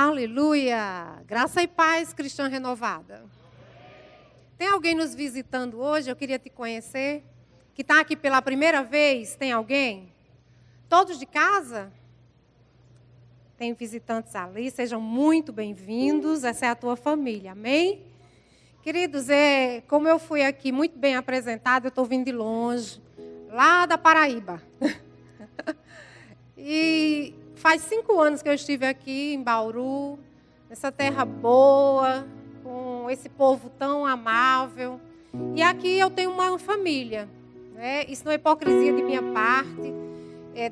Aleluia! Graça e paz, cristã renovada. Tem alguém nos visitando hoje? Eu queria te conhecer. Que está aqui pela primeira vez? Tem alguém? Todos de casa? Tem visitantes ali, sejam muito bem-vindos. Essa é a tua família, amém? Queridos, como eu fui aqui muito bem apresentada, eu estou vindo de longe, lá da Paraíba. E faz 5 anos que eu estive aqui em Bauru, nessa terra boa, com esse povo tão amável. E aqui eu tenho uma família, né? Isso não é hipocrisia de minha parte.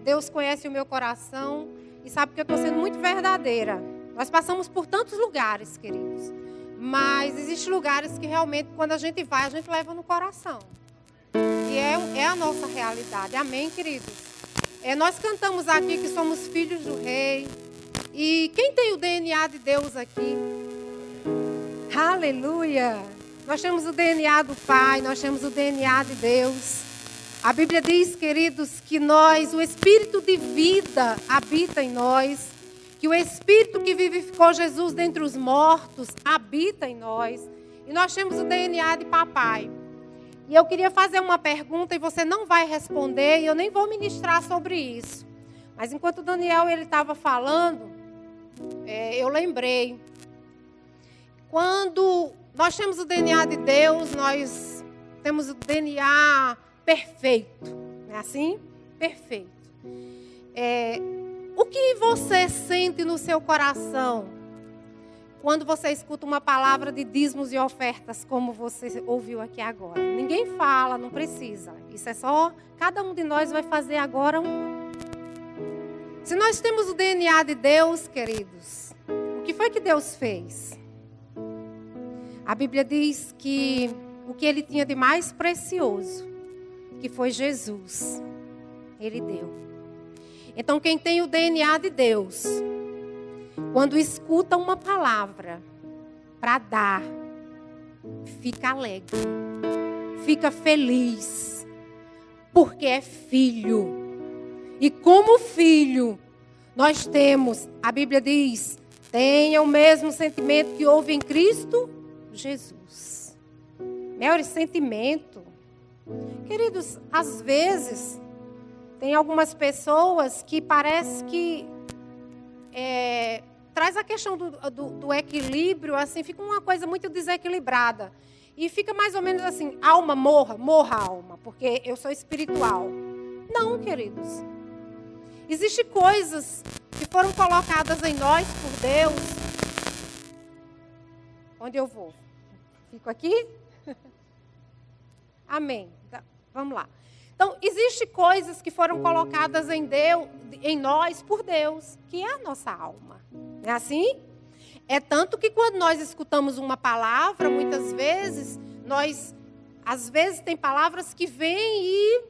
Deus conhece o meu coração e sabe que eu estou sendo muito verdadeira. Nós passamos por tantos lugares, queridos. Mas existem lugares que realmente, quando a gente vai, a gente leva no coração. E é a nossa realidade. Amém, queridos? Nós cantamos aqui que somos filhos do rei. E quem tem o DNA de Deus aqui? Aleluia! Nós temos o DNA do Pai, nós temos o DNA de Deus. A Bíblia diz, queridos, que o Espírito de vida habita em nós. Que o Espírito que vivificou Jesus dentre os mortos habita em nós. E nós temos o DNA de papai. E eu queria fazer uma pergunta e você não vai responder, e eu nem vou ministrar sobre isso. Mas enquanto o Daniel estava falando, eu lembrei. Quando nós temos o DNA de Deus, nós temos o DNA perfeito. Não é assim? Perfeito. O que você sente no seu coração quando você escuta uma palavra de dízimos e ofertas, como você ouviu aqui agora? Ninguém fala, não precisa. Isso é só, cada um de nós vai fazer agora um. Se nós temos o DNA de Deus, queridos, o que foi que Deus fez? A Bíblia diz que o que Ele tinha de mais precioso, que foi Jesus, Ele deu. Então, quem tem o DNA de Deus, quando escuta uma palavra para dar, fica alegre, fica feliz, porque é filho. E como filho, nós temos, a Bíblia diz, tenha o mesmo sentimento que houve em Cristo Jesus. Meu sentimento. Queridos, às vezes, tem algumas pessoas que parece que traz a questão do equilíbrio, assim, fica uma coisa muito desequilibrada. E fica mais ou menos assim, alma morra alma, porque eu sou espiritual. Não, queridos. Existem coisas que foram colocadas em nós por Deus. Onde eu vou? Fico aqui? Amém. Vamos lá. Então, existem coisas que foram colocadas em nós por Deus, que é a nossa alma. Não é assim? É tanto que quando nós escutamos uma palavra, muitas vezes, às vezes tem palavras que vêm e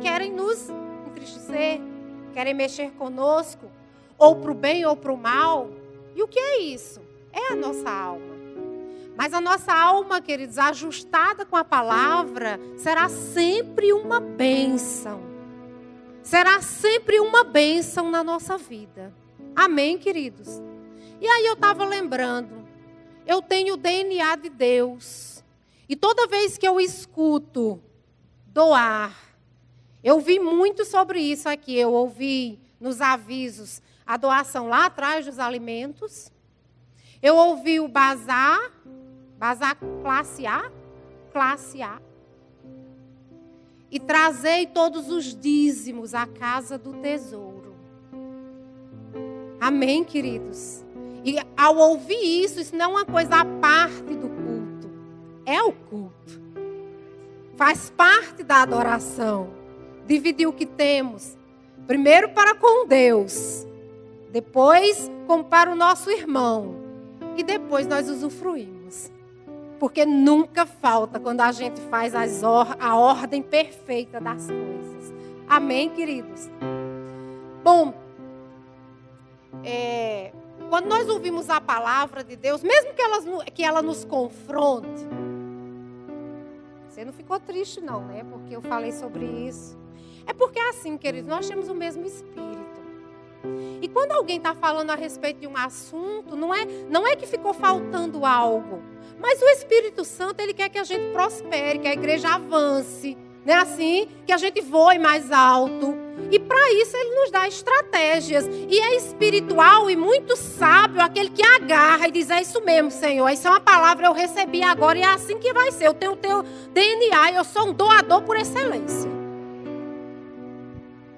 querem nos entristecer, querem mexer conosco, ou para o bem ou para o mal. E o que é isso? É a nossa alma. Mas a nossa alma, queridos, ajustada com a palavra, será sempre uma bênção. Será sempre uma bênção na nossa vida. Amém, queridos? E aí eu estava lembrando, eu tenho o DNA de Deus. E toda vez que eu escuto doar, eu vi muito sobre isso aqui. Eu ouvi nos avisos a doação lá atrás dos alimentos. Eu ouvi o bazar classe A. E trazei todos os dízimos à casa do tesouro. Amém, queridos? E ao ouvir isso não é uma coisa à parte do culto. É o culto. Faz parte da adoração. Dividir o que temos. Primeiro para com Deus. Depois para o nosso irmão. E depois nós usufruímos. Porque nunca falta quando a gente faz a ordem perfeita das coisas. Amém, queridos? Bom, quando nós ouvimos a palavra de Deus, mesmo que ela nos confronte, você não ficou triste não, né? Porque eu falei sobre isso. É porque assim, queridos, nós temos o mesmo Espírito. E quando alguém está falando a respeito de um assunto, não é que ficou faltando algo. Mas o Espírito Santo, ele quer que a gente prospere, que a igreja avance. Não é assim? Que a gente voe mais alto. E para isso ele nos dá estratégias. E é espiritual e muito sábio aquele que agarra e diz: é isso mesmo, Senhor. Isso é uma palavra que eu recebi agora e é assim que vai ser. Eu tenho o teu DNA, eu sou um doador por excelência.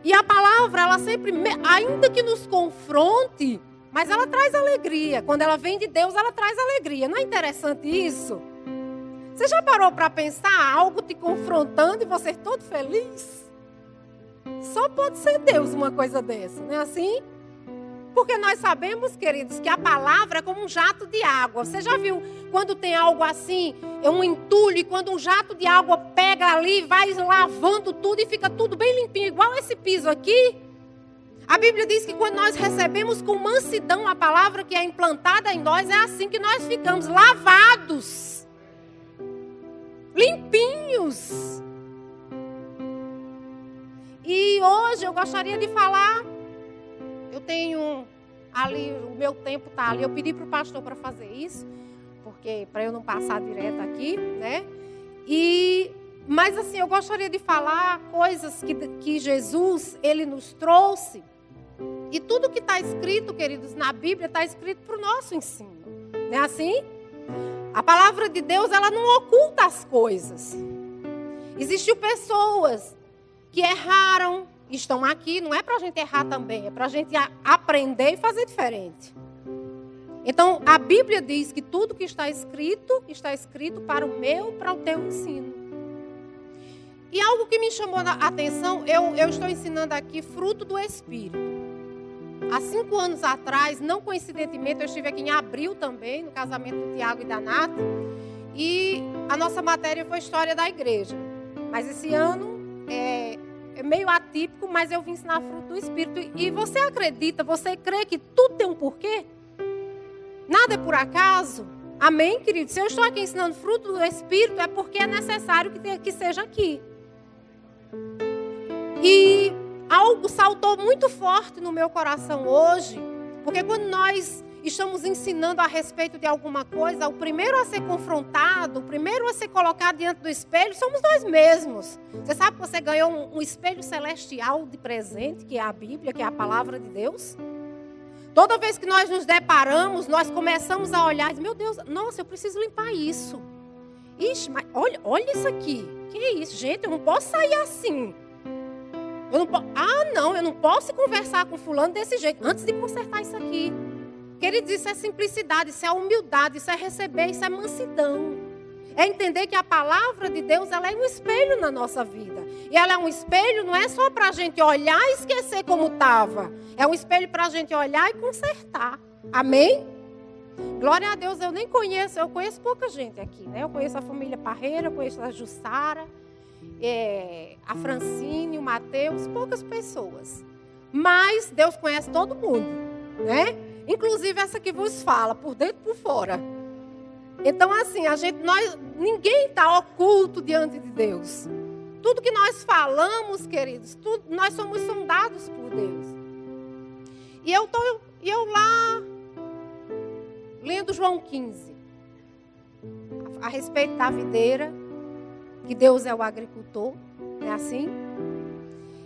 E a palavra, ela sempre, ainda que nos confronte, mas ela traz alegria. Quando ela vem de Deus, ela traz alegria. Não é interessante isso? Você já parou para pensar algo te confrontando e você todo feliz? Só pode ser Deus uma coisa dessa, não é assim? Porque nós sabemos, queridos, que a palavra é como um jato de água. Você já viu quando tem algo assim, é um entulho, e quando um jato de água pega ali, vai lavando tudo e fica tudo bem limpinho, igual esse piso aqui? A Bíblia diz que quando nós recebemos com mansidão a palavra que é implantada em nós, é assim que nós ficamos lavados, limpinhos. E hoje eu gostaria de falar, eu tenho ali, o meu tempo está ali, eu pedi para o pastor para fazer isso, porque para eu não passar direto aqui, né? Mas assim, eu gostaria de falar coisas que Jesus, ele nos trouxe. E tudo que está escrito, queridos, na Bíblia, está escrito para o nosso ensino. Não é assim? A palavra de Deus, ela não oculta as coisas. Existiam pessoas que erraram, estão aqui, não é para a gente errar também, é para a gente aprender e fazer diferente. Então, a Bíblia diz que tudo que está escrito para o meu, para o teu ensino. E algo que me chamou a atenção, eu estou ensinando aqui fruto do Espírito. Há 5 anos atrás, não coincidentemente, eu estive aqui em abril também, no casamento do Tiago e da Nata, e a nossa matéria foi História da Igreja. Mas esse ano é meio atípico, mas eu vim ensinar fruto do Espírito. E você acredita, você crê que tudo tem um porquê? Nada é por acaso? Amém, querido? Se eu estou aqui ensinando fruto do Espírito, é porque é necessário que seja aqui. E algo saltou muito forte no meu coração hoje, porque quando nós estamos ensinando a respeito de alguma coisa, o primeiro a ser confrontado, o primeiro a ser colocado diante do espelho, somos nós mesmos. Você sabe que você ganhou um espelho celestial de presente, que é a Bíblia, que é a palavra de Deus? Toda vez que nós nos deparamos, nós começamos a olhar e dizer: meu Deus, nossa, eu preciso limpar isso. Ixi, mas olha isso aqui. Que é isso, gente? Eu não posso sair assim. Eu não posso conversar com fulano desse jeito, antes de consertar isso aqui. Queridos, isso é simplicidade, isso é humildade, isso é receber, isso é mansidão. É entender que a palavra de Deus, ela é um espelho na nossa vida. E ela é um espelho, não é só para a gente olhar e esquecer como estava. É um espelho para a gente olhar e consertar. Amém? Glória a Deus, eu nem conheço, eu conheço pouca gente aqui, né? Eu conheço a família Parreira, eu conheço a Jussara, a Francine, o Mateus, poucas pessoas. Mas Deus conhece todo mundo, né? Inclusive essa que vos fala, por dentro e por fora. Então assim, ninguém está oculto diante de Deus. Tudo que nós falamos, queridos, nós somos sondados por Deus. E eu lá, lendo João 15, a respeito da videira, que Deus é o agricultor, não é assim?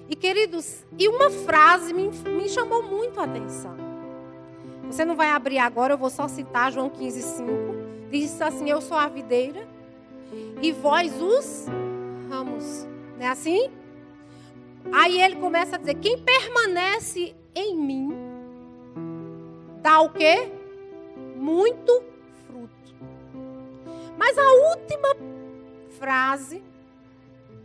E queridos, e uma frase me chamou muito a atenção. Você não vai abrir agora, eu vou só citar João 15:5. Diz assim: eu sou a videira e vós os ramos. Não é assim? Aí ele começa a dizer: quem permanece em mim dá o quê? Muito fruto. Mas a última frase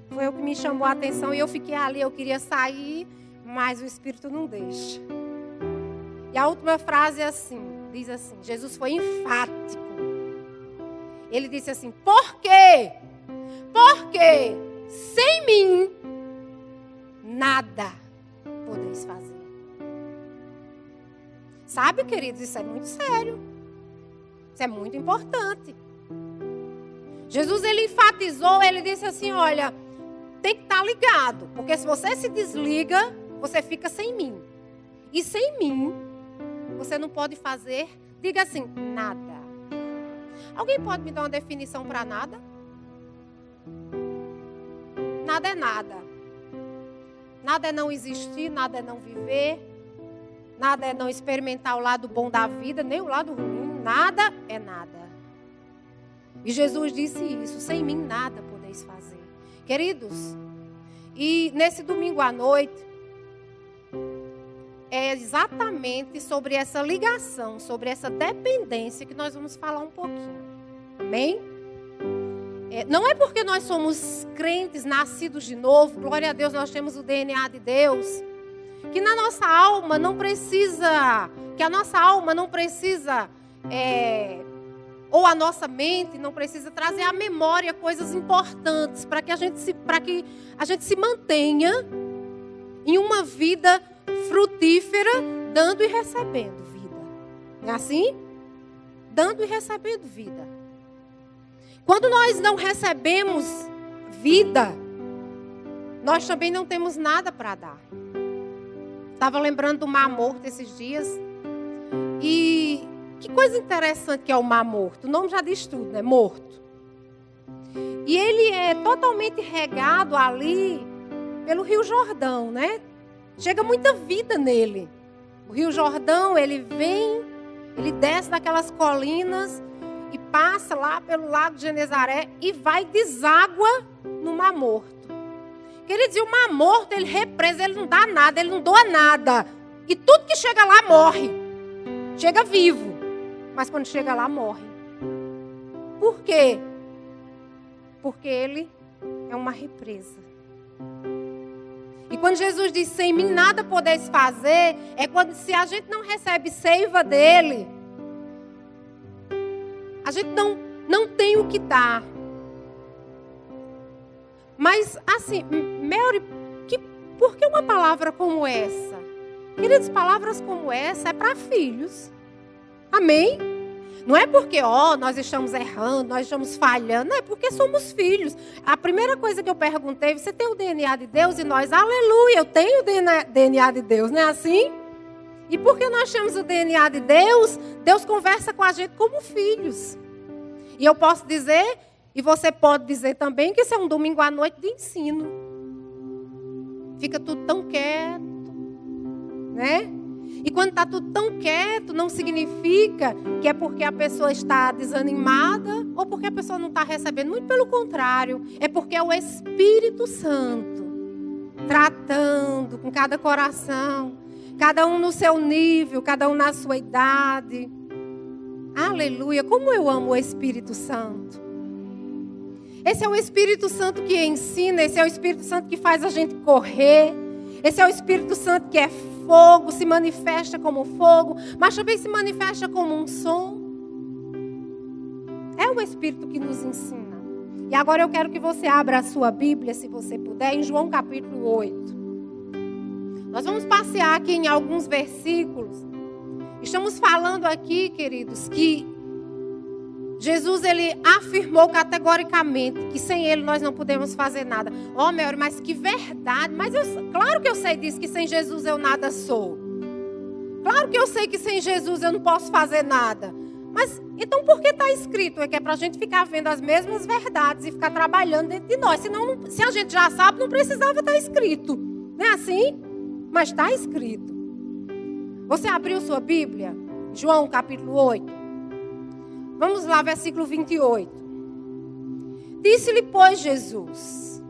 foi o que me chamou a atenção e eu fiquei ali, eu queria sair, mas o Espírito não deixa. E a última frase é assim, diz assim, Jesus foi enfático. Ele disse assim: por quê? Porque sem mim nada podeis fazer. Sabe, queridos, isso é muito sério. Isso é muito importante. Jesus, ele enfatizou, ele disse assim: olha, tem que estar ligado, porque se você se desliga, você fica sem mim. E sem mim, você não pode fazer, diga assim, nada. Alguém pode me dar uma definição para nada? Nada é nada. Nada é não existir, nada é não viver. Nada é não experimentar o lado bom da vida, nem o lado ruim. Nada é nada. E Jesus disse isso, sem mim nada podeis fazer. Queridos, e nesse domingo à noite, é exatamente sobre essa ligação, sobre essa dependência que nós vamos falar um pouquinho. Amém? Não é porque nós somos crentes, nascidos de novo, glória a Deus, nós temos o DNA de Deus, que na nossa alma não precisa, ou a nossa mente não precisa trazer à memória coisas importantes para que a gente se mantenha em uma vida frutífera, dando e recebendo vida. Não é assim? Dando e recebendo vida. Quando nós não recebemos vida, nós também não temos nada para dar. Estava lembrando do Mar Morto esses dias. E que coisa interessante que é o Mar Morto. O nome já diz tudo, né? Morto. E ele é totalmente regado ali pelo Rio Jordão, né? Chega muita vida nele. O Rio Jordão, ele vem, ele desce daquelas colinas e passa lá pelo Lago de Genezaré e vai deságua no Mar Morto. Queridos, e o Mar Morto, ele represa, ele não dá nada, ele não doa nada. E tudo que chega lá morre. Chega vivo, mas quando chega lá morre. Por quê? Porque ele é uma represa. E quando Jesus diz, sem mim nada podeis fazer, é quando se a gente não recebe seiva dele, a gente não tem o que dar. Mas assim, Mary, por que uma palavra como essa? Queridos, palavras como essa é para filhos. Amém? Não é porque, nós estamos errando, nós estamos falhando. Não é porque somos filhos. A primeira coisa que eu perguntei, você tem o DNA de Deus? E nós, aleluia, eu tenho o DNA de Deus. Não é assim? E porque nós temos o DNA de Deus, Deus conversa com a gente como filhos. E eu posso dizer, e você pode dizer também, que isso é um domingo à noite de ensino. Fica tudo tão quieto, né? E quando está tudo tão quieto, não significa que é porque a pessoa está desanimada ou porque a pessoa não está recebendo. Muito pelo contrário, é porque é o Espírito Santo tratando com cada coração, cada um no seu nível, cada um na sua idade. Aleluia, como eu amo o Espírito Santo. Esse é o Espírito Santo que ensina, esse é o Espírito Santo que faz a gente correr. Esse é o Espírito Santo que é fogo, se manifesta como fogo, mas também se manifesta como um som. É o Espírito que nos ensina. E agora eu quero que você abra a sua Bíblia, se você puder, em João capítulo 8. Nós vamos passear aqui em alguns versículos. Estamos falando aqui, queridos, que Jesus, ele afirmou categoricamente que sem ele nós não podemos fazer nada. Mary, mas que verdade. Mas claro que eu sei disso, que sem Jesus eu nada sou. Claro que eu sei que sem Jesus eu não posso fazer nada. Mas então por que está escrito? É que é para a gente ficar vendo as mesmas verdades e ficar trabalhando dentro de nós. Senão, se a gente já sabe, não precisava estar escrito. Não é assim? Mas está escrito. Você abriu sua Bíblia? João capítulo 8. Vamos lá, versículo 28. Disse-lhe, pois, Jesus: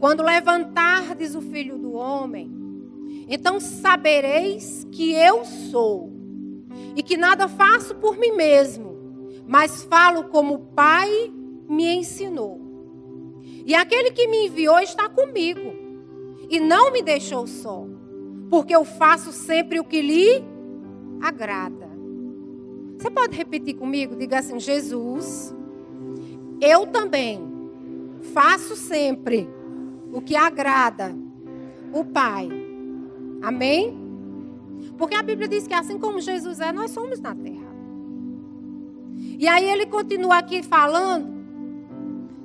quando levantardes o Filho do Homem, então sabereis que eu sou, e que nada faço por mim mesmo, mas falo como o Pai me ensinou. E aquele que me enviou está comigo, e não me deixou só, porque eu faço sempre o que lhe agrada. Você pode repetir comigo? Diga assim: Jesus, eu também faço sempre o que agrada o Pai. Amém? Porque a Bíblia diz que assim como Jesus é, nós somos na terra. E aí ele continua aqui falando.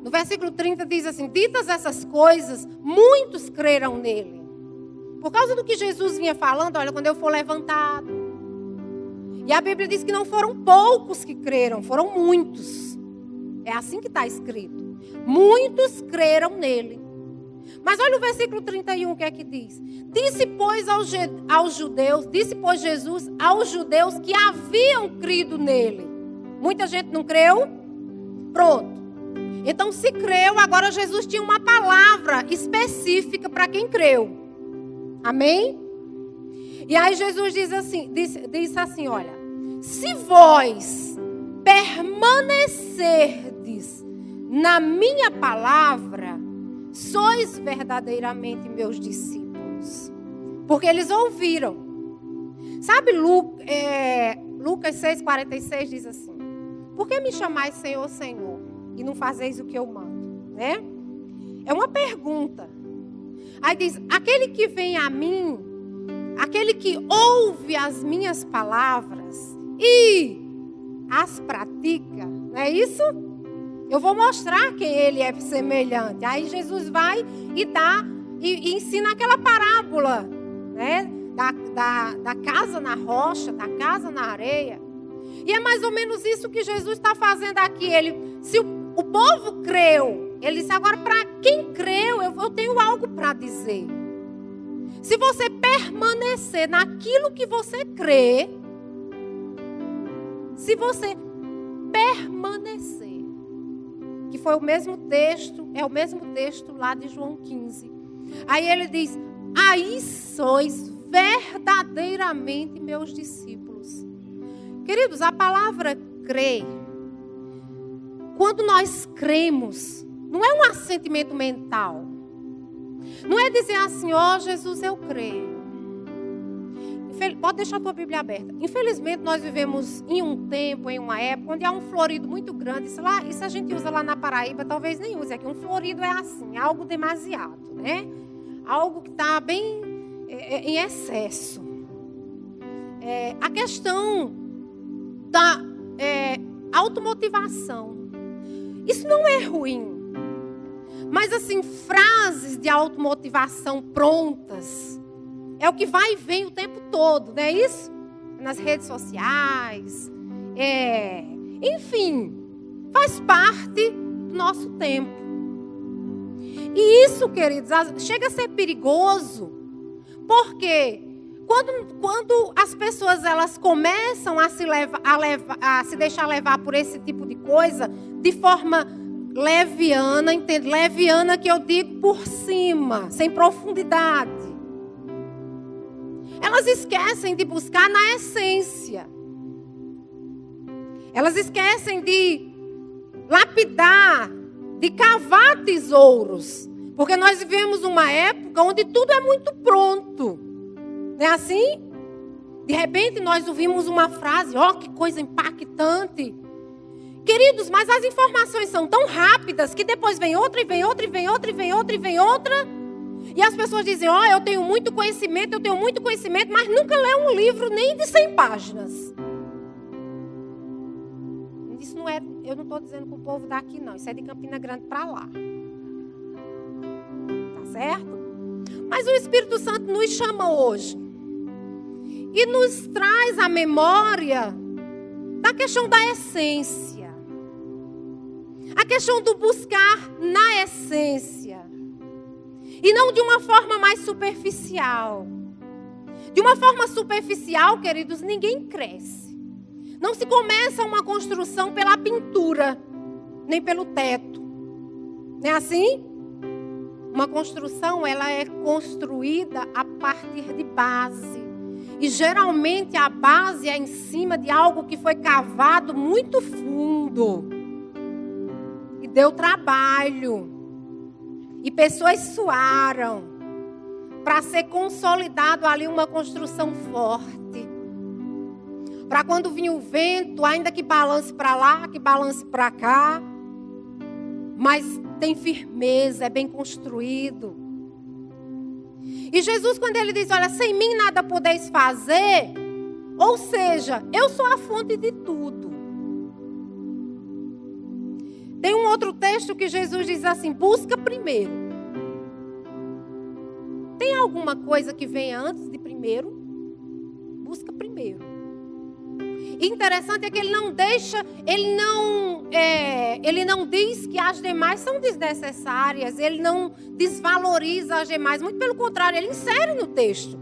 No versículo 30 diz assim: ditas essas coisas, muitos creram nele. Por causa do que Jesus vinha falando, olha, quando eu for levantado. E a Bíblia diz que não foram poucos que creram, foram muitos. É assim que está escrito. Muitos creram nele. Mas olha o versículo 31, o que é que diz? Disse, pois, Jesus aos judeus que haviam crido nele. Muita gente não creu? Pronto. Então, se creu, agora Jesus tinha uma palavra específica para quem creu. Amém? E aí Jesus disse assim, olha, se vós permanecerdes na minha palavra, sois verdadeiramente meus discípulos. Porque eles ouviram. Sabe, Lucas 6,46 diz assim, por que me chamais Senhor, Senhor, e não fazeis o que eu mando? Né? É uma pergunta. Aí diz, aquele que vem a mim, aquele que ouve as minhas palavras e as pratica, não é isso? Eu vou mostrar quem ele é semelhante. Aí Jesus vai e dá e ensina aquela parábola, né? Da casa na rocha, da casa na areia. E é mais ou menos isso que Jesus está fazendo aqui. Se o povo creu, ele disse, agora para quem creu, eu tenho algo para dizer. Se você permanecer naquilo que você crê, se você permanecer, que foi o mesmo texto, é o mesmo texto lá de João 15. Aí ele diz, aí sois verdadeiramente meus discípulos. Queridos, a palavra crer, quando nós cremos, não é um assentimento mental. Não é dizer assim, ó Jesus, eu creio. Pode deixar a tua Bíblia aberta. Infelizmente, nós vivemos em um tempo, em uma época, onde há um florido muito grande. Isso a gente usa lá na Paraíba, talvez nem use aqui. Um florido é assim, algo demasiado, né? Algo que está bem em excesso. A questão da automotivação. Isso não é ruim. Mas, assim, frases de automotivação prontas é o que vai e vem o tempo todo, não é isso? Nas redes sociais. Enfim, faz parte do nosso tempo. E isso, queridos, chega a ser perigoso, porque quando as pessoas elas começam a se deixar levar por esse tipo de coisa, de forma leviana, entende? Leviana que eu digo por cima, sem profundidade. Elas esquecem de buscar na essência. Elas esquecem de lapidar, de cavar tesouros. Porque nós vivemos uma época onde tudo é muito pronto. Não é assim? De repente nós ouvimos uma frase, ó, que coisa impactante. Queridos, mas as informações são tão rápidas que depois vem outra e vem outra e vem outra e vem outra e vem outra. E as pessoas dizem, ó, eu tenho muito conhecimento, mas nunca lê um livro nem de 100 páginas. Isso não é, eu não estou dizendo para o povo daqui não, isso é de Campina Grande para lá. Tá certo? Mas o Espírito Santo nos chama hoje e nos traz a memória da questão da essência. A questão do buscar na essência. E não de uma forma mais superficial. De uma forma superficial, queridos, ninguém cresce. Não se começa uma construção pela pintura, nem pelo teto. Não é assim? Uma construção, ela é construída a partir de base. E geralmente a base é em cima de algo que foi cavado muito fundo. E deu trabalho. E pessoas suaram para ser consolidado ali uma construção forte. Para quando vir o vento, ainda que balance para lá, que balance para cá. Mas tem firmeza, é bem construído. E Jesus, quando ele diz, olha, sem mim nada podeis fazer. Ou seja, eu sou a fonte de tudo. Tem um outro texto que Jesus diz assim, busca primeiro. Tem alguma coisa que venha antes de primeiro? Busca primeiro. E interessante é que ele não diz que as demais são desnecessárias, ele não desvaloriza as demais, muito pelo contrário, ele insere no texto.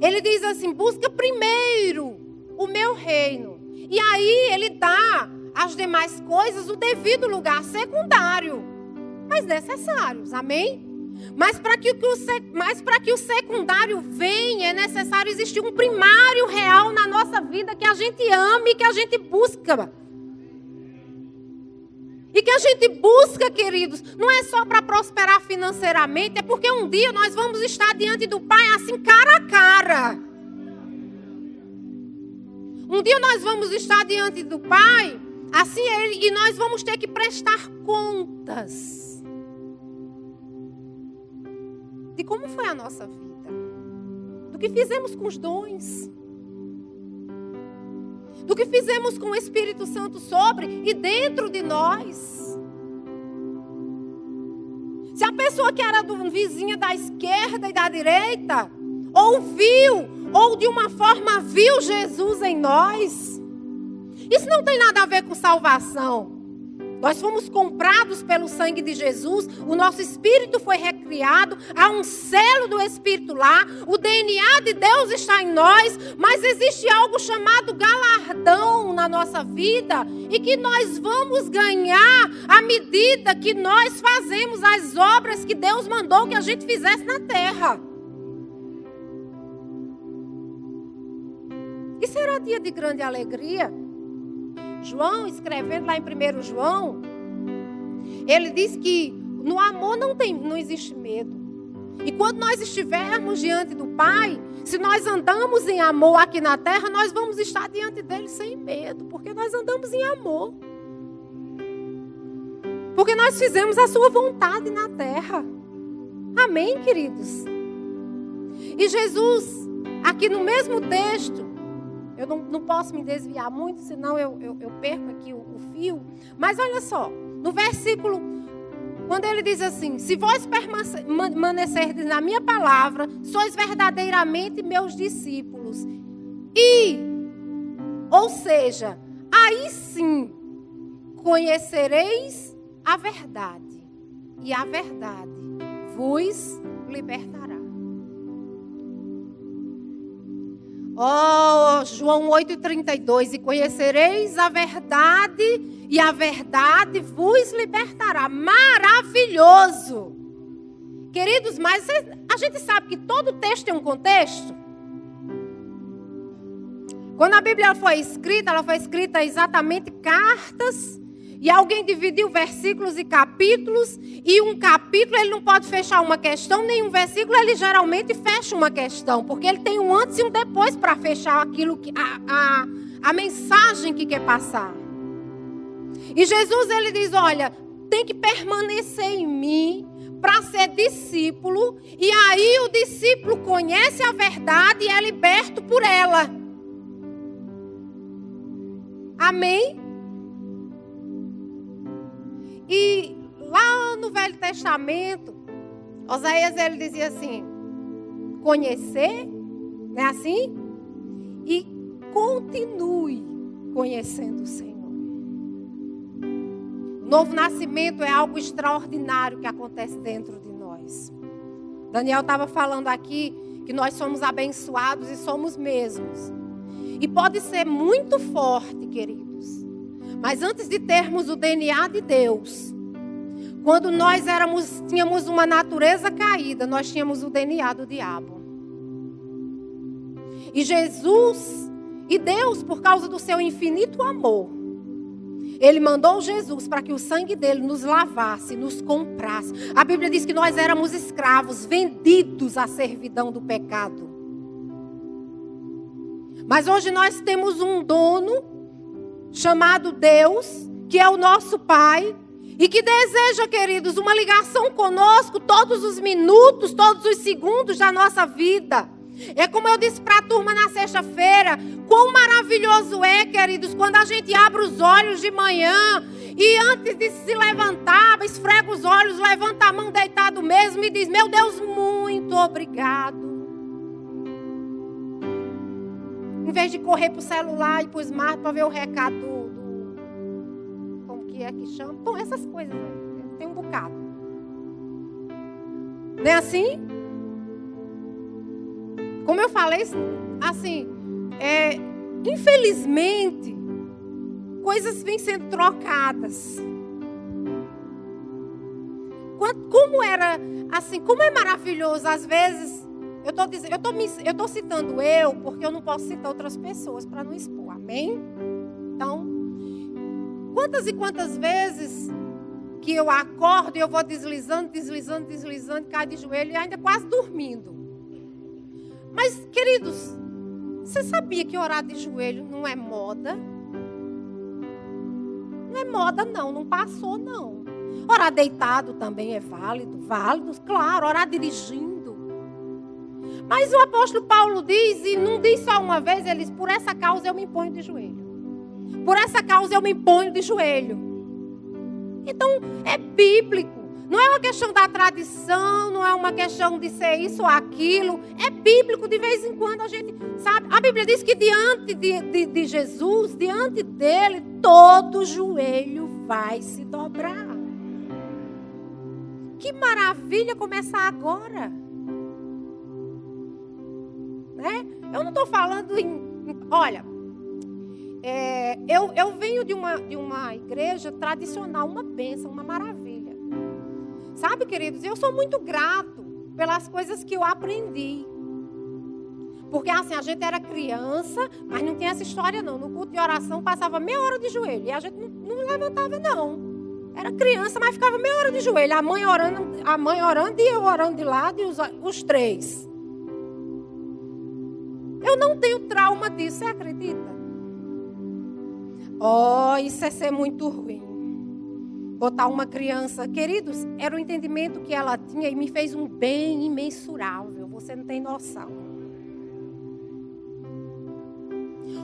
Ele diz assim: busca primeiro o meu reino. E aí ele dá às demais coisas o devido lugar, secundário, mas necessários, amém? Mas para que o secundário venha, é necessário existir um primário real na nossa vida que a gente ame e que a gente busca. E que a gente busca, queridos, não é só para prosperar financeiramente, é porque um dia nós vamos estar diante do Pai assim, cara a cara. Um dia nós vamos estar diante do Pai, assim e nós vamos ter que prestar contas de como foi a nossa vida, do que fizemos com os dons, do que fizemos com o Espírito Santo sobre e dentro de nós. Se a pessoa que era vizinha da esquerda e da direita ouviu, ou de uma forma viu Jesus em nós, isso não tem nada a ver com salvação. Nós fomos comprados pelo sangue de Jesus, o nosso espírito foi recriado, há um selo do Espírito lá, o DNA de Deus está em nós, mas existe algo chamado galardão na nossa vida e que nós vamos ganhar à medida que nós fazemos as obras que Deus mandou que a gente fizesse na terra. E será dia de grande alegria? João, escrevendo lá em 1 João, ele diz que no amor não existe medo. E quando nós estivermos diante do Pai, se nós andamos em amor aqui na terra, nós vamos estar diante dele sem medo, porque nós andamos em amor. Porque nós fizemos a sua vontade na terra. Amém, queridos? E Jesus, aqui no mesmo texto, eu não posso me desviar muito, senão eu perco aqui o fio. Mas olha só, no versículo, quando ele diz assim: se vós permanecerdes na minha palavra, sois verdadeiramente meus discípulos. Ou seja, aí sim, conhecereis a verdade, e a verdade vos libertará. João 8,32, e conhecereis a verdade, e a verdade vos libertará. Maravilhoso! Queridos, mas a gente sabe que todo texto tem um contexto. Quando a Bíblia foi escrita, ela foi escrita exatamente cartas, e alguém dividiu versículos e capítulos, e um capítulo ele não pode fechar uma questão, nem um versículo ele geralmente fecha uma questão, porque ele tem um antes e um depois para fechar aquilo que a mensagem que quer passar. E Jesus ele diz: olha, tem que permanecer em mim para ser discípulo, e aí o discípulo conhece a verdade e é liberto por ela. Amém? E lá no Velho Testamento, Oséias ele dizia assim: conhecer, não é assim? E continue conhecendo o Senhor. O novo nascimento é algo extraordinário que acontece dentro de nós. Daniel estava falando aqui que nós somos abençoados e somos mesmos. E pode ser muito forte, queridos. Mas antes de termos o DNA de Deus, quando nós tínhamos uma natureza caída, nós tínhamos o DNA do diabo. E Jesus, e Deus, por causa do seu infinito amor, Ele mandou Jesus para que o sangue dele nos lavasse, nos comprasse. A Bíblia diz que nós éramos escravos, vendidos à servidão do pecado. Mas hoje nós temos um dono chamado Deus, que é o nosso Pai, e que deseja, queridos, uma ligação conosco todos os minutos, todos os segundos da nossa vida. É como eu disse para a turma na sexta-feira, quão maravilhoso é, queridos, quando a gente abre os olhos de manhã e antes de se levantar, esfrega os olhos, levanta a mão deitado mesmo e diz: meu Deus, muito muito obrigado. Em vez de correr pro celular e pro smart para ver o recado como que é que chama? Bom, essas coisas, né? Tem um bocado. Não é assim? Como eu falei, assim, infelizmente, coisas vêm sendo trocadas. Como era, assim, como é maravilhoso, às vezes, eu estou citando porque eu não posso citar outras pessoas para não expor, amém? Então, quantas e quantas vezes que eu acordo e eu vou deslizando, caio de joelho e ainda quase dormindo. Mas, queridos, você sabia que orar de joelho não é moda? Não é moda, não passou, não. Orar deitado também é válido, claro, orar dirigindo. Mas o apóstolo Paulo diz, e não diz só uma vez, ele diz, por essa causa eu me imponho de joelho. Por essa causa eu me imponho de joelho. Então, é bíblico. Não é uma questão da tradição, não é uma questão de ser isso ou aquilo. É bíblico, de vez em quando a gente sabe. A Bíblia diz que diante de Jesus, diante dele, todo joelho vai se dobrar. Que maravilha começar agora. Né? Eu não estou falando olha, eu venho de uma igreja tradicional, uma bênção, uma maravilha. Sabe, queridos, eu sou muito grato pelas coisas que eu aprendi. Porque assim, a gente era criança, mas não tinha essa história não. No culto de oração passava meia hora de joelho e a gente não levantava não. Era criança, mas ficava meia hora de joelho. A mãe orando e eu orando de lado e os três. Eu não tenho trauma disso, você acredita? Isso é ser muito ruim. Botar uma criança, queridos, era o entendimento que ela tinha e me fez um bem imensurável. Você não tem noção.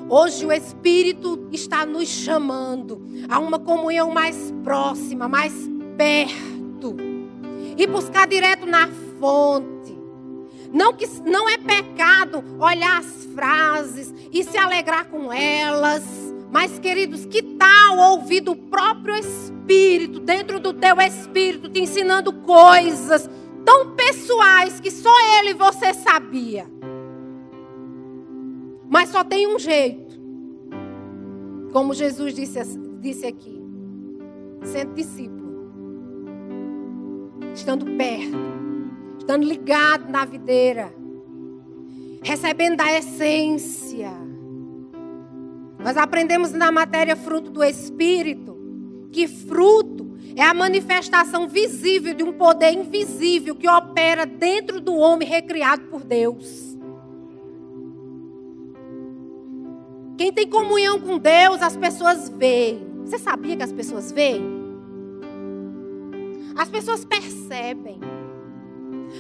Hoje o Espírito está nos chamando a uma comunhão mais próxima, mais perto. E buscar direto na fonte. Não é pecado olhar as frases e se alegrar com elas. Mas, queridos, que tal ouvir do próprio Espírito, dentro do teu Espírito, te ensinando coisas tão pessoais que só Ele e você sabia. Mas só tem um jeito. Como Jesus disse aqui. Sendo discípulo. Estando perto. Estando ligado na videira. Recebendo da essência. Nós aprendemos na matéria fruto do Espírito. Que fruto é a manifestação visível de um poder invisível que opera dentro do homem recriado por Deus. Quem tem comunhão com Deus, as pessoas veem. Você sabia que as pessoas veem? As pessoas percebem.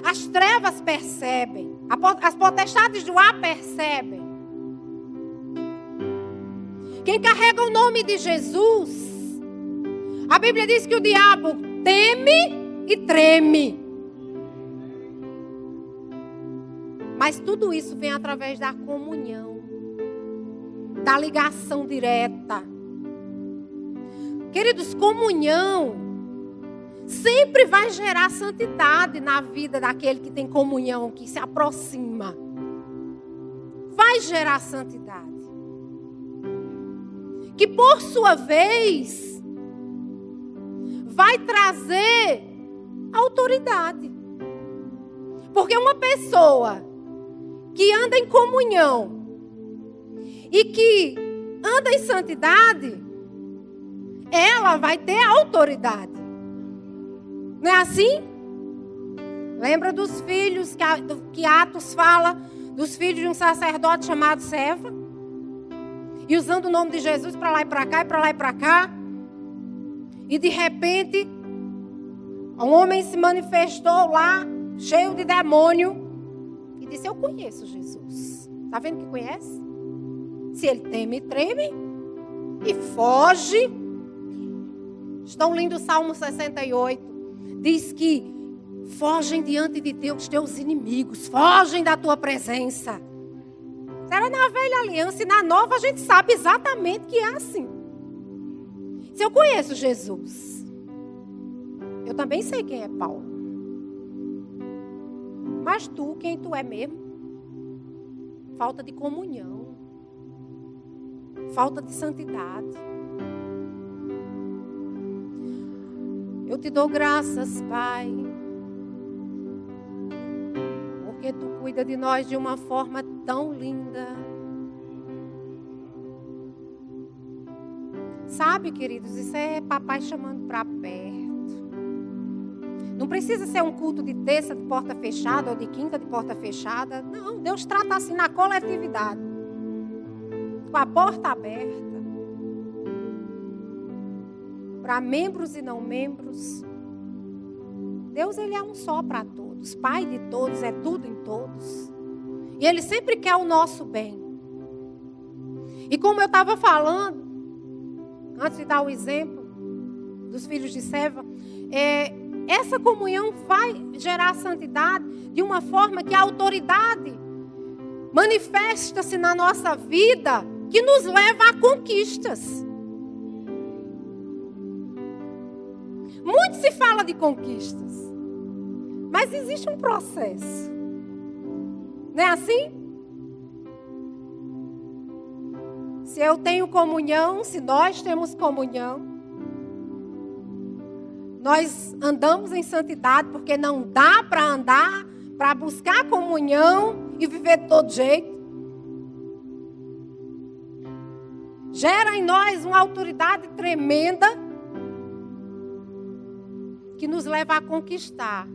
As trevas percebem. As potestades do ar percebem. Quem carrega o nome de Jesus, a Bíblia diz que o diabo teme e treme. Mas tudo isso vem através da comunhão. Da ligação direta. Queridos, comunhão sempre vai gerar santidade na vida daquele que tem comunhão, que se aproxima. Vai gerar santidade. Que por sua vez vai trazer autoridade. Porque uma pessoa que anda em comunhão e que anda em santidade, ela vai ter autoridade. Não é assim? Lembra dos filhos que Atos fala, dos filhos de um sacerdote chamado Seva? E usando o nome de Jesus para lá e para cá, e para lá e para cá. E de repente, um homem se manifestou lá, cheio de demônio, e disse, eu conheço Jesus. Está vendo que conhece? Se ele teme, treme e foge. Estão lendo o Salmo 68. Diz que fogem diante de Deus, teus inimigos, fogem da tua presença. Era na velha aliança e na nova a gente sabe exatamente que é assim. Se eu conheço Jesus, eu também sei quem é Paulo. Mas tu, quem tu é mesmo? Falta de comunhão. Falta de santidade. Eu te dou graças, Pai, porque tu cuida de nós de uma forma tão linda. Sabe, queridos, isso é papai chamando para perto. Não precisa ser um culto de terça de porta fechada ou de quinta de porta fechada. Não, Deus trata assim na coletividade. Com a porta aberta. Para membros e não membros. Deus, Ele é um só para todos. Pai de todos, é tudo em todos. E Ele sempre quer o nosso bem. E como eu estava falando, antes de dar o exemplo dos filhos de Seva, essa comunhão vai gerar santidade de uma forma que a autoridade manifesta-se na nossa vida, que nos leva a conquistas. Muito se fala de conquistas, mas existe um processo. Não é assim? Se eu tenho comunhão, se nós temos comunhão, nós andamos em santidade, porque não dá para andar, para buscar comunhão e viver de todo jeito. Gera em nós uma autoridade tremenda que nos leva a conquistar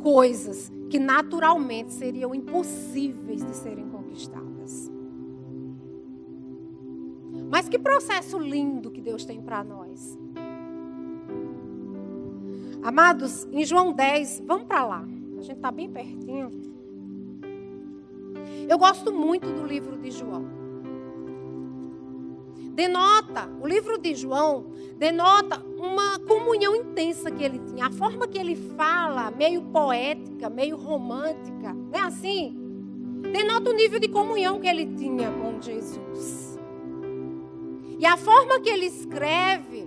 coisas que naturalmente seriam impossíveis de serem conquistadas. Mas que processo lindo que Deus tem para nós. Amados, em João 10, vamos para lá. A gente está bem pertinho. Eu gosto muito do livro de João. O livro de João denota uma comunhão intensa que ele tinha. A forma que ele fala, meio poética, meio romântica, não é assim? Denota o nível de comunhão que ele tinha com Jesus. E a forma que ele escreve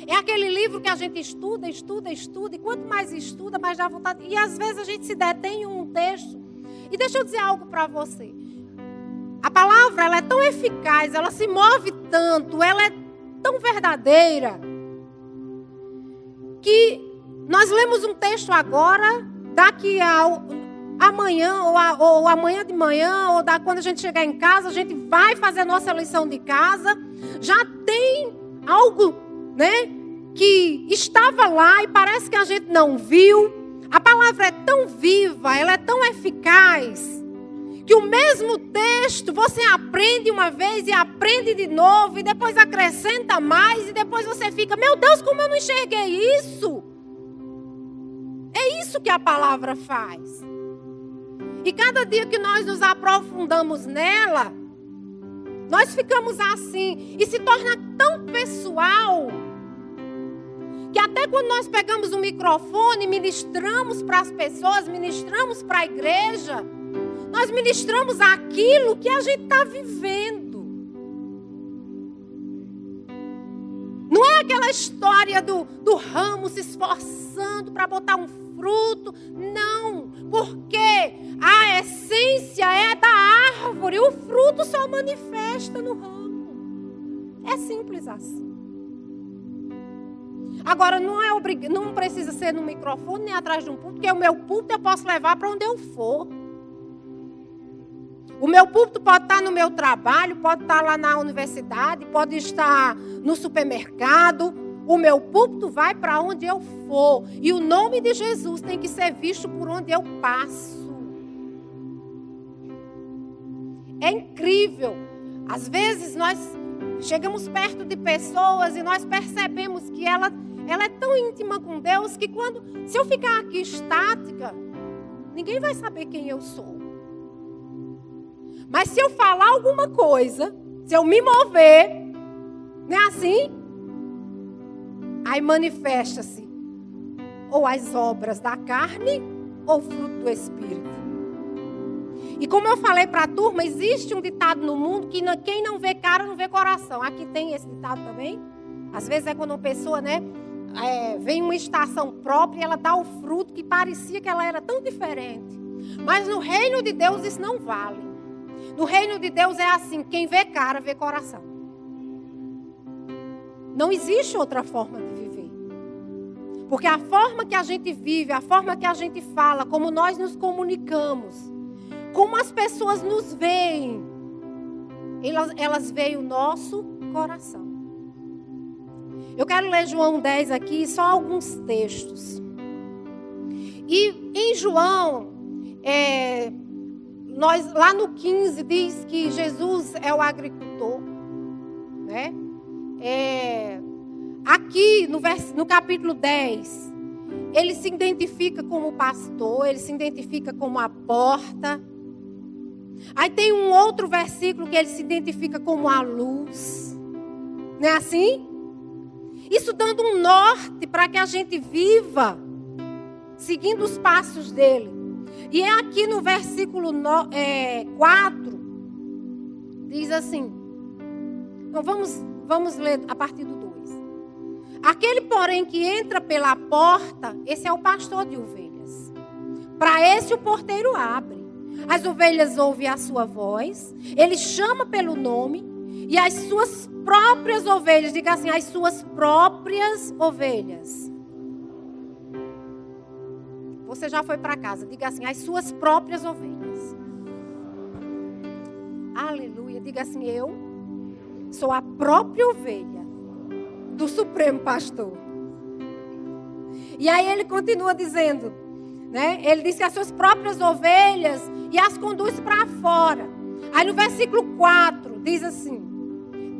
é aquele livro que a gente estuda, e quanto mais estuda, mais dá vontade. E às vezes a gente se detém em um texto. E deixa eu dizer algo para você. A palavra, ela é tão eficaz, ela se move tanto, ela é tão verdadeira, que nós lemos um texto agora, daqui a amanhã, ou amanhã de manhã, ou quando a gente chegar em casa, a gente vai fazer a nossa lição de casa, já tem algo, né, que estava lá e parece que a gente não viu. A palavra é tão viva, ela é tão eficaz, que o mesmo texto você aprende uma vez e aprende de novo, e depois acrescenta mais, e depois você fica, meu Deus, como eu não enxerguei isso? É isso que a palavra faz. E cada dia que nós nos aprofundamos nela, nós ficamos assim, e se torna tão pessoal, que até quando nós pegamos o microfone, ministramos para as pessoas, ministramos para a igreja, nós ministramos aquilo que a gente está vivendo. Não é aquela história do ramo se esforçando para botar um fruto. Não, porque a essência é da árvore. O fruto só manifesta no ramo. É simples assim. Agora, não precisa ser no microfone nem atrás de um púlpito, porque o meu púlpito eu posso levar para onde eu for. O meu púlpito pode estar no meu trabalho, pode estar lá na universidade, pode estar no supermercado. O meu púlpito vai para onde eu for. E o nome de Jesus tem que ser visto por onde eu passo. É incrível. Às vezes nós chegamos perto de pessoas e nós percebemos que ela é tão íntima com Deus que se eu ficar aqui estática, ninguém vai saber quem eu sou. Mas se eu falar alguma coisa, se eu me mover, não é assim? Aí manifesta-se ou as obras da carne ou fruto do Espírito. E como eu falei para a turma, existe um ditado no mundo que quem não vê cara não vê coração. Aqui tem esse ditado também. Às vezes é quando uma pessoa, vem uma estação própria e ela dá o fruto que parecia que ela era tão diferente. Mas no reino de Deus isso não vale. No reino de Deus é assim, quem vê cara vê coração. Não existe outra forma de viver. Porque a forma que a gente vive, a forma que a gente fala, como nós nos comunicamos, como as pessoas nos veem, elas veem o nosso coração. Eu quero ler João 10 aqui, só alguns textos. E em João, lá no 15 diz que Jesus é o agricultor, né? Aqui no capítulo 10, ele se identifica como pastor, ele se identifica como a porta. Aí tem um outro versículo que ele se identifica como a luz. Não é assim? Isso dando um norte para que a gente viva seguindo os passos dele. E é aqui no versículo 4, diz assim. Então vamos ler a partir do 2. Aquele, porém, que entra pela porta, esse é o pastor de ovelhas. Para esse o porteiro abre. As ovelhas ouvem a sua voz, ele chama pelo nome, e as suas próprias ovelhas, diga assim, as suas próprias ovelhas. Você já foi para casa, diga assim, as suas próprias ovelhas. Aleluia, diga assim, eu sou a própria ovelha do Supremo Pastor. E aí ele continua dizendo, né? Ele diz que as suas próprias ovelhas e as conduz para fora. Aí no versículo 4 diz assim: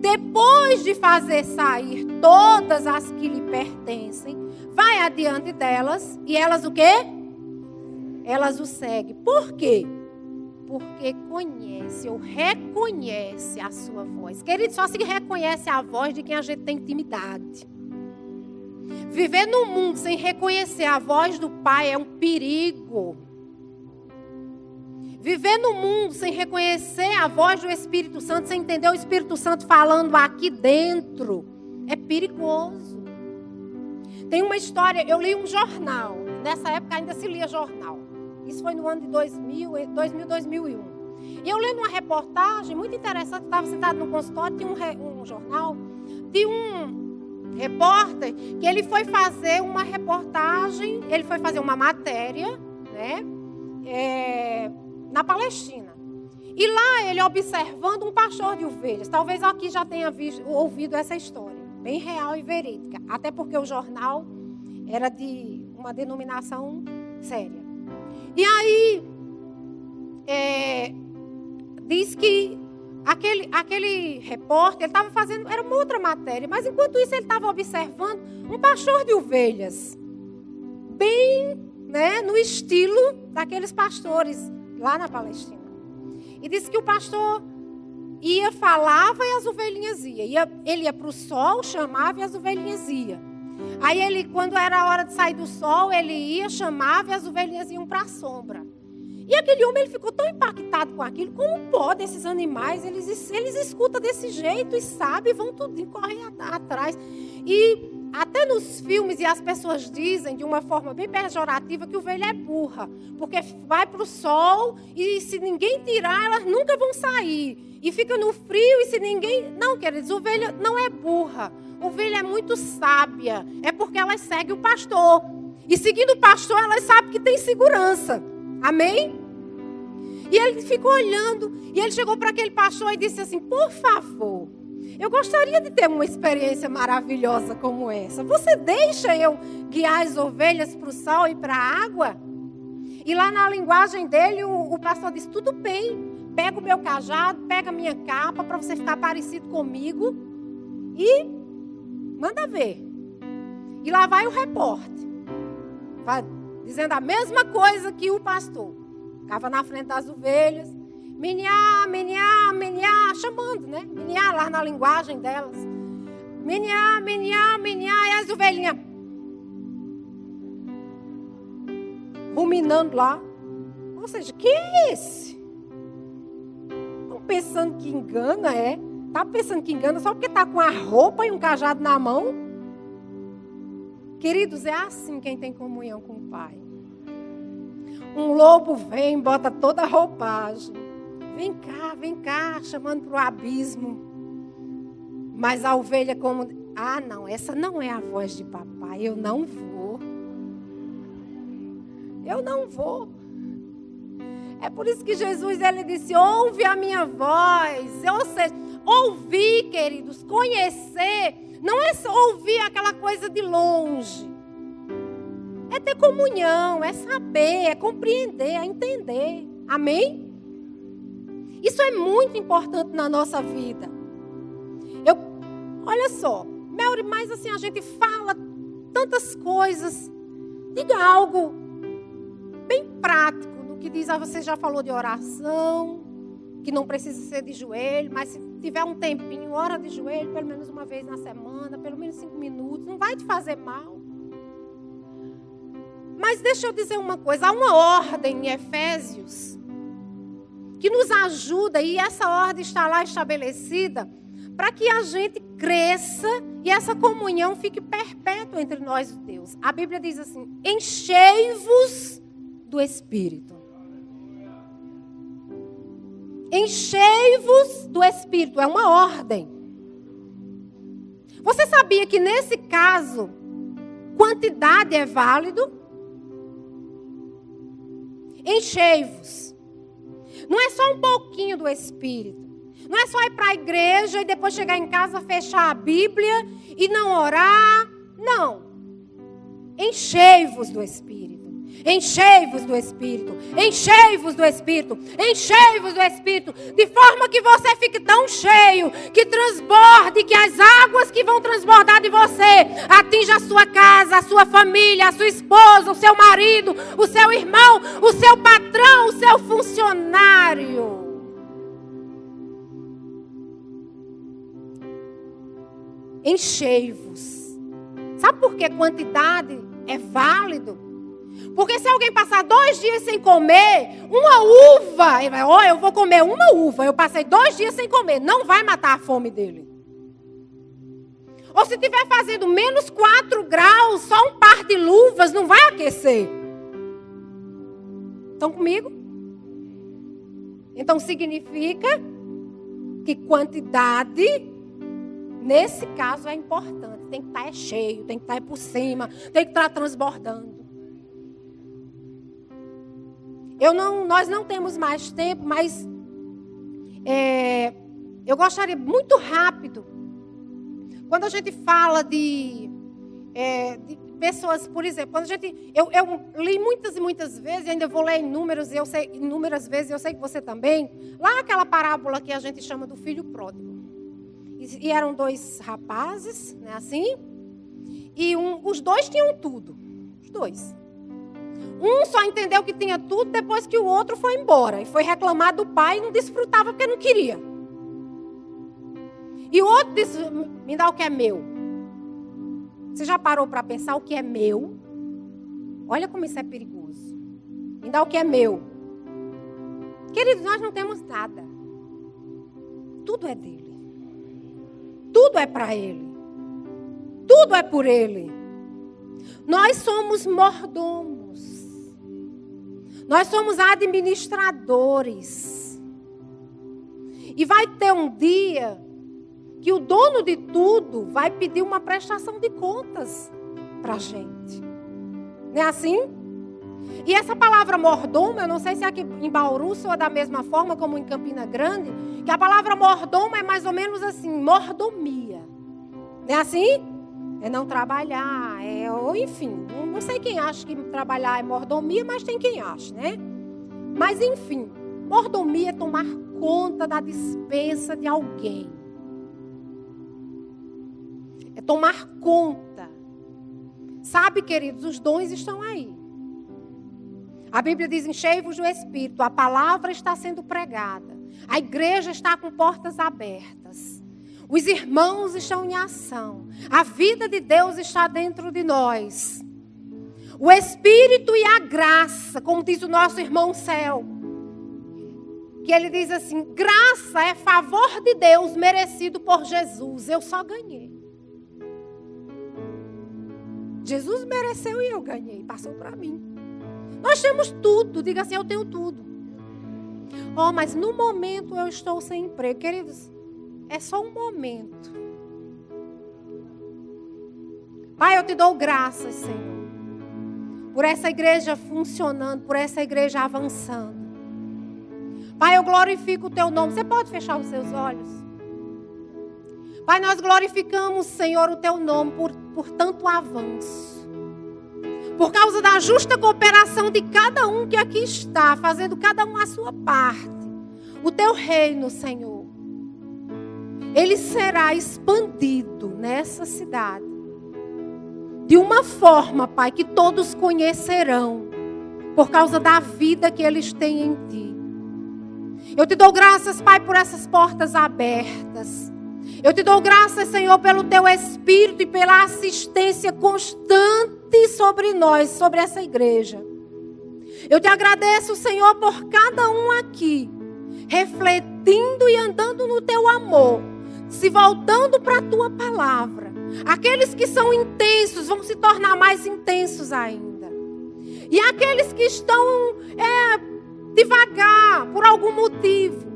depois de fazer sair todas as que lhe pertencem, vai adiante delas e elas o quê? Elas o seguem. Por quê? Porque conhece ou reconhece a sua voz. Querido, só se reconhece a voz de quem a gente tem intimidade. Viver no mundo sem reconhecer a voz do Pai é um perigo. Viver no mundo sem reconhecer a voz do Espírito Santo, sem entender o Espírito Santo falando aqui dentro, é perigoso. Tem uma história, eu li um jornal. Nessa época ainda se lia jornal. Isso foi no ano de 2000, 2001. E eu lendo uma reportagem muito interessante, estava sentado no consultório, tinha um jornal, de um repórter, que ele foi fazer uma reportagem, ele foi fazer uma matéria, né, na Palestina. E lá ele observando um pastor de ovelhas. Talvez aqui já tenha ouvido essa história, bem real e verídica. Até porque o jornal era de uma denominação séria. E aí, diz que aquele repórter, ele estava fazendo, era uma outra matéria, mas enquanto isso ele estava observando um pastor de ovelhas, bem, né, no estilo daqueles pastores lá na Palestina. E disse que o pastor falava e as ovelhinhas iam. Ele ia para o sol, chamava e as ovelhinhas iam. Aí ele, quando era a hora de sair do sol, ele ia, chamava e as ovelhinhas iam para a sombra. E aquele homem, ele ficou tão impactado com aquilo. Como pode esses animais, eles escutam desse jeito e sabem, vão tudo, correm atrás. E até nos filmes, e as pessoas dizem de uma forma bem pejorativa que a ovelha é burra. Porque vai para o sol e se ninguém tirar, elas nunca vão sair. E fica no frio e se ninguém... Não, queridos, ovelha não é burra. Ovelha é muito sábia. É porque elas seguem o pastor. E seguindo o pastor, elas sabem que tem segurança. Amém? E ele ficou olhando. E ele chegou para aquele pastor e disse assim: por favor, eu gostaria de ter uma experiência maravilhosa como essa. Você deixa eu guiar as ovelhas para o sol e para a água? E lá na linguagem dele, o pastor disse: tudo bem. Pega o meu cajado, pega a minha capa para você ficar parecido comigo. E manda ver. E lá vai o repórter. Vai dizendo a mesma coisa que o pastor. Ficava na frente das ovelhas. Meniá, meniá, meniá, chamando, né? Meniá lá na linguagem delas. Meniá, meniá, meniá, e as ovelhinhas. ruminando lá. Ou seja, quem é esse? Estão pensando que engana, é? Está pensando que engana só porque está com a roupa e um cajado na mão? Queridos, é assim quem tem comunhão com o Pai. Um lobo vem, bota toda a roupagem. Vem cá, chamando para o abismo. Mas a ovelha como... Ah, não, essa não é a voz de papai, eu não vou. Eu não vou. É por isso que Jesus, ele disse, ouve a minha voz. Ou seja, ouvir, queridos, conhecer, não é só ouvir aquela coisa de longe. É ter comunhão, é saber, é compreender, é entender. Amém? Isso é muito importante na nossa vida. Olha só, Melry, mas assim a gente fala tantas coisas. Diga algo bem prático no que diz, você já falou de oração, que não precisa ser de joelho, mas se tiver um tempinho, ora de joelho, pelo menos uma vez na semana, pelo menos 5 minutos, não vai te fazer mal. Mas deixa eu dizer uma coisa, há uma ordem em Efésios que nos ajuda, e essa ordem está lá estabelecida para que a gente cresça e essa comunhão fique perpétua entre nós e Deus. A Bíblia diz assim, enchei-vos do Espírito. Enchei-vos do Espírito, é uma ordem. Você sabia que nesse caso, quantidade é válido? Enchei-vos. Não é só um pouquinho do Espírito. Não é só ir para a igreja e depois chegar em casa, fechar a Bíblia e não orar. Não. Enchei-vos do Espírito. Enchei-vos do Espírito. Enchei-vos do Espírito. Enchei-vos do Espírito. De forma que você fique tão cheio, que transborde, que as águas que vão transbordar de você atinjam a sua casa, a sua família, a sua esposa, o seu marido, o seu irmão, o seu patrão, o seu funcionário. Enchei-vos. Sabe por que quantidade é válido? Porque se alguém passar 2 dias sem comer, uma uva, ele vai, eu vou comer uma uva, eu passei 2 dias sem comer, não vai matar a fome dele. Ou se estiver fazendo menos 4 graus, só um par de luvas não vai aquecer. Estão comigo? Então significa que quantidade, nesse caso, é importante. Tem que estar cheio, tem que estar por cima, tem que estar transbordando. Nós não temos mais tempo, mas eu gostaria muito rápido. Quando a gente fala de pessoas, por exemplo, quando eu li muitas e muitas vezes, e ainda vou ler inúmeras vezes, eu sei que você também, lá aquela parábola que a gente chama do filho pródigo. E eram 2 rapazes, né, assim, e os 2 tinham tudo, os 2. Um só entendeu que tinha tudo depois que o outro foi embora. E foi reclamar do pai e não desfrutava porque não queria. E o outro disse, me dá o que é meu. Você já parou para pensar o que é meu? Olha como isso é perigoso. Me dá o que é meu. Queridos, nós não temos nada. Tudo é dele. Tudo é para ele. Tudo é por ele. Nós somos mordomos. Nós somos administradores. E vai ter um dia que o dono de tudo vai pedir uma prestação de contas para a gente. Não é assim? E essa palavra mordomo, eu não sei se aqui em Bauru soa da mesma forma como em Campina Grande, que a palavra mordomo é mais ou menos assim, mordomia. Não é assim? É não trabalhar, ou enfim, não sei quem acha que trabalhar é mordomia, mas tem quem acha, né? Mas enfim, mordomia é tomar conta da despensa de alguém. É tomar conta. Sabe, queridos, os dons estão aí. A Bíblia diz, enchei-vos do Espírito, a palavra está sendo pregada. A igreja está com portas abertas. Os irmãos estão em ação. A vida de Deus está dentro de nós. O Espírito e a graça, como diz o nosso irmão Céu. Que ele diz assim, graça é favor de Deus merecido por Jesus. Eu só ganhei. Jesus mereceu e eu ganhei. Passou para mim. Nós temos tudo. Diga assim, eu tenho tudo. Oh, mas no momento eu estou sem emprego. Queridos, é só um momento. Pai, eu te dou graças, Senhor. Por essa igreja funcionando, por essa igreja avançando. Pai, eu glorifico o teu nome. Você pode fechar os seus olhos? Pai, nós glorificamos, Senhor, o teu nome por tanto avanço. Por causa da justa cooperação de cada um que aqui está, fazendo cada um a sua parte. O teu reino, Senhor, ele será expandido nessa cidade. De uma forma, Pai, que todos conhecerão. Por causa da vida que eles têm em Ti. Eu te dou graças, Pai, por essas portas abertas. Eu te dou graças, Senhor, pelo Teu Espírito e pela assistência constante sobre nós, sobre essa igreja. Eu te agradeço, Senhor, por cada um aqui, refletindo e andando no Teu amor, se voltando para a Tua palavra. Aqueles que são intensos vão se tornar mais intensos ainda. E aqueles que estão devagar, por algum motivo.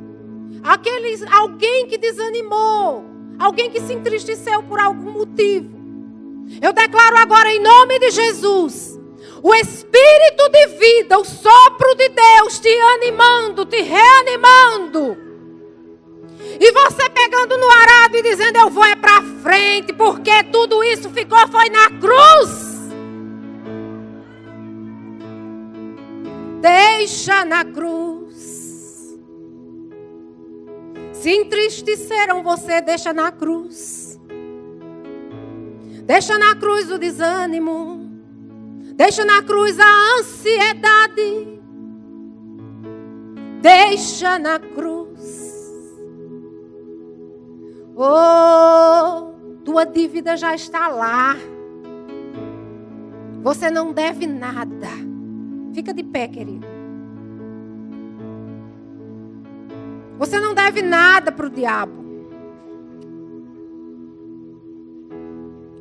Alguém que desanimou. Alguém que se entristeceu por algum motivo. Eu declaro agora em nome de Jesus. O Espírito de vida, o sopro de Deus te animando, te reanimando. E você pegando no arado e dizendo, eu vou para frente. Porque tudo isso foi na cruz. Deixa na cruz. Se entristeceram você, deixa na cruz. Deixa na cruz o desânimo. Deixa na cruz a ansiedade. Deixa na cruz. Oh, tua dívida já está lá. Você não deve nada. Fica de pé, querido. Você não deve nada para o diabo.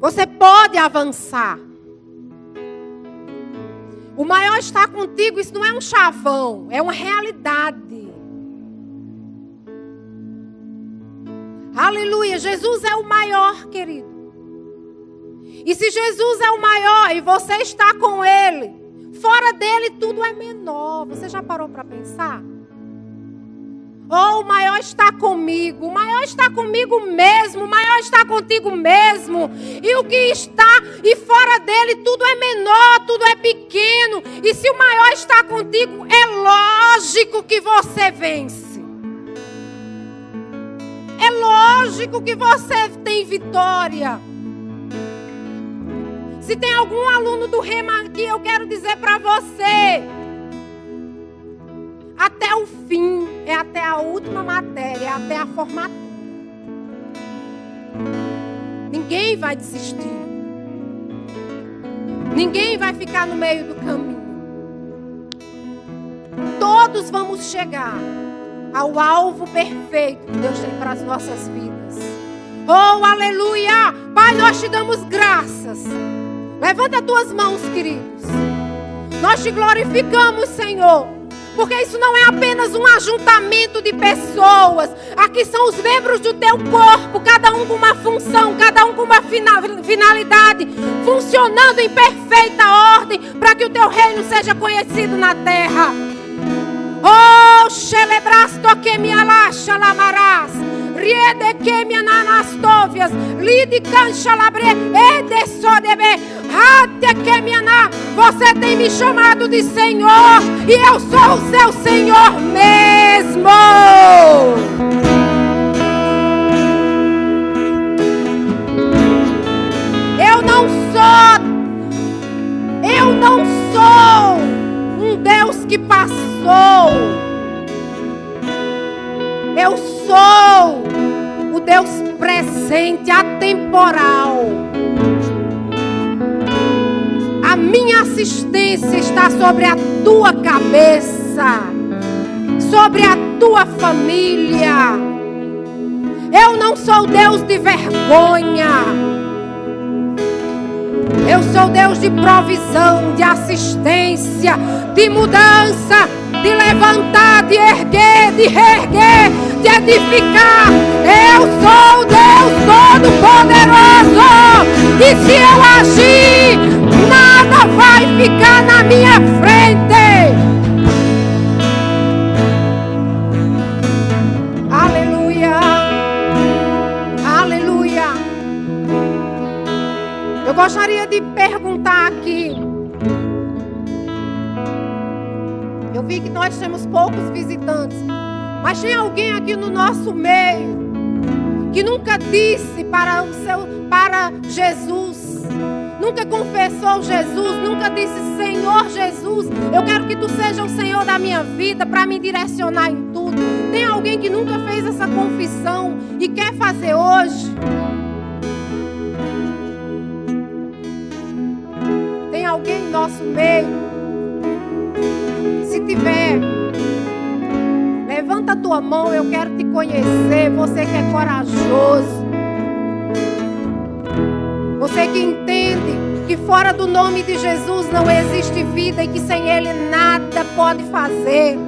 Você pode avançar. O maior está contigo, isso não é um chavão, é uma realidade. Aleluia, Jesus é o maior, querido. E se Jesus é o maior e você está com Ele, fora dele tudo é menor. Você já parou para pensar? Oh, o maior está comigo. O maior está comigo mesmo. O maior está contigo mesmo. E o que está e fora dele tudo é menor, tudo é pequeno. E se o maior está contigo, é lógico que você vence. É lógico que você tem vitória. Se tem algum aluno do Rema aqui, eu quero dizer para você. Até o fim, é até a última matéria, é até a formatura. Ninguém vai desistir. Ninguém vai ficar no meio do caminho. Todos vamos chegar ao alvo perfeito que Deus tem para as nossas vidas. Oh, aleluia! Pai, nós te damos graças. Levanta as tuas mãos, queridos. Nós te glorificamos, Senhor. Porque isso não é apenas um ajuntamento de pessoas. Aqui são os membros do teu corpo. Cada um com uma função. Cada um com uma finalidade. Funcionando em perfeita ordem. Para que o teu reino seja conhecido na terra. Oh, celebrasto que me alacha lamarás. Riede que me anastovias. Lide cancha labre. Ede sodebe. Você tem me chamado de Senhor e eu sou o seu Senhor mesmo. Eu não sou um Deus que passou. Eu sou o Deus presente, atemporal. A minha assistência está sobre a tua cabeça, sobre a tua família. Eu não sou Deus de vergonha. Eu sou Deus de provisão, de assistência, de mudança, de levantar, de erguer, de reerguer, de edificar. Eu sou Deus Todo-Poderoso. E se eu agir, nada vai ficar na minha frente. Aleluia. Aleluia. Eu gostaria de perguntar aqui. Eu vi que nós temos poucos visitantes, mas tem alguém aqui no nosso meio que nunca disse para Jesus, nunca confessou Jesus, nunca disse: Senhor Jesus, eu quero que Tu seja o Senhor da minha vida, para me direcionar em tudo. Tem alguém que nunca fez essa confissão e quer fazer hoje? Tem alguém no nosso meio? Se tiver, levanta a tua mão, eu quero te conhecer. Você que é corajoso, você que entende que fora do nome de Jesus não existe vida e que sem Ele nada pode fazer.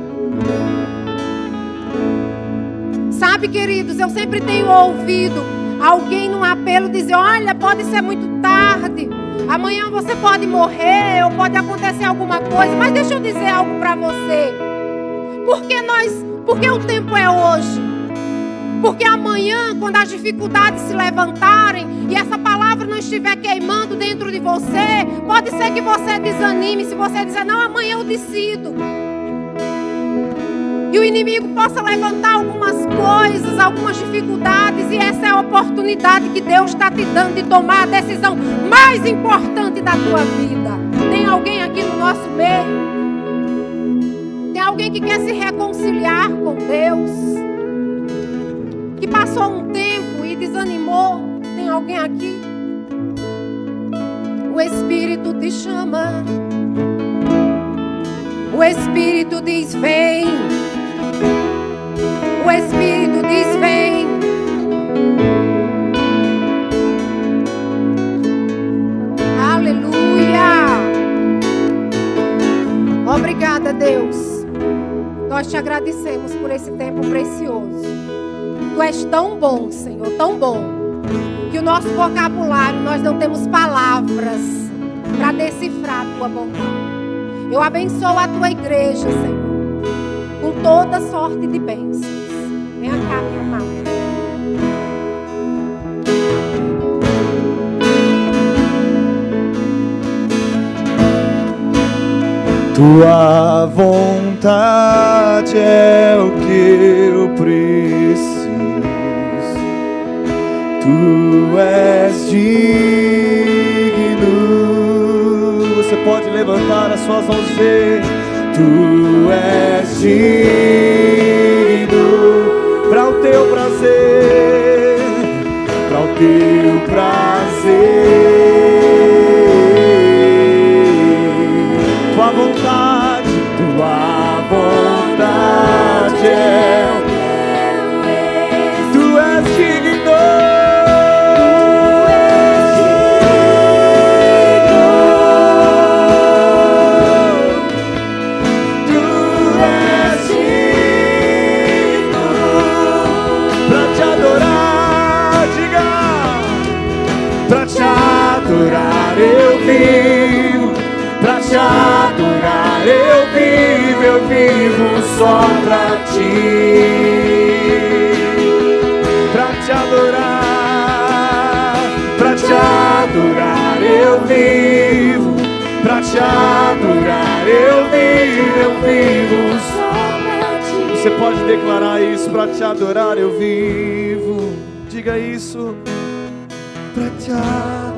Sabe, queridos, eu sempre tenho ouvido alguém num apelo dizer: olha, pode ser muito tarde, amanhã você pode morrer ou pode acontecer alguma coisa. Mas deixa eu dizer algo para você. Porque o tempo é hoje. Porque amanhã, quando as dificuldades se levantarem e essa palavra não estiver queimando dentro de você, pode ser que você desanime. Se você dizer: não, amanhã eu decido. E o inimigo possa levantar algumas coisas, algumas dificuldades, e essa é a oportunidade que Deus está te dando de tomar a decisão mais importante da tua vida. Tem alguém aqui no nosso meio? Tem alguém que quer se reconciliar com Deus? Que passou um tempo e desanimou? Tem alguém aqui? O Espírito te chama. O Espírito diz: vem. O Espírito diz: vem. Aleluia. Obrigada, Deus. Nós te agradecemos por esse tempo precioso. Tu és tão bom, Senhor, tão bom, que o nosso vocabulário, nós não temos palavras para decifrar a tua bondade. Eu abençoo a tua igreja, Senhor, com toda sorte de bênçãos. Vem cá, minha irmã. Tua vontade é o que eu preciso. Tu és digno. Você pode levantar as suas mãos e dizer: Tu és digno para o teu prazer, para o teu prazer. Tua vontade é o que tu és digno. Eu vivo só pra ti, pra te adorar, eu vivo, pra te adorar, eu vivo só pra ti. Você pode declarar isso: pra te adorar eu vivo. Diga isso: pra te adorar.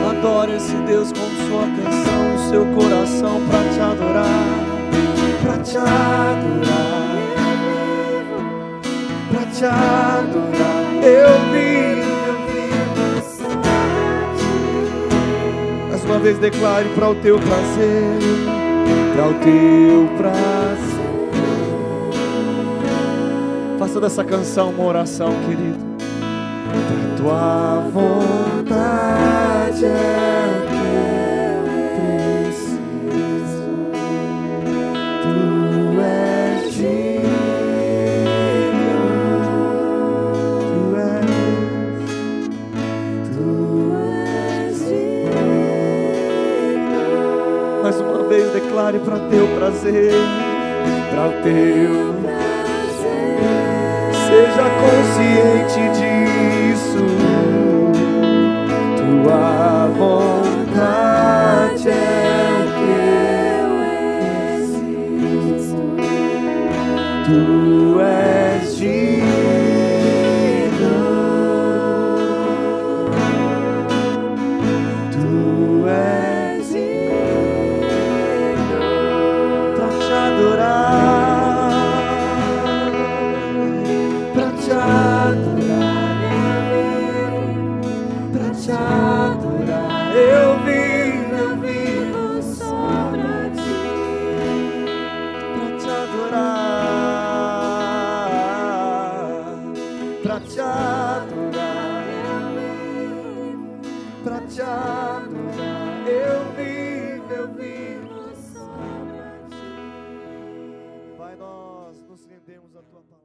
Adore esse Deus com sua canção no seu coração, pra te adorar, pra te adorar. te adorar eu vivo só pra ti. Mais uma vez declare: para o teu prazer, para o teu prazer. Faça dessa canção uma oração, querido. Pra tua vontade é que eu preciso. Tu és digno. Tu és digno. Mais uma vez declare: para teu prazer, para o teu prazer. Seja consciente disso. Tua vontade é o que eu preciso. Tu és digno. Tu és digno pra te adorar. Pra te adorar eu vivo só pra ti. Pra te adorar, pra te adorar pra te adorar eu vivo só pra ti. Pai, nós nos rendemos à tua palavra.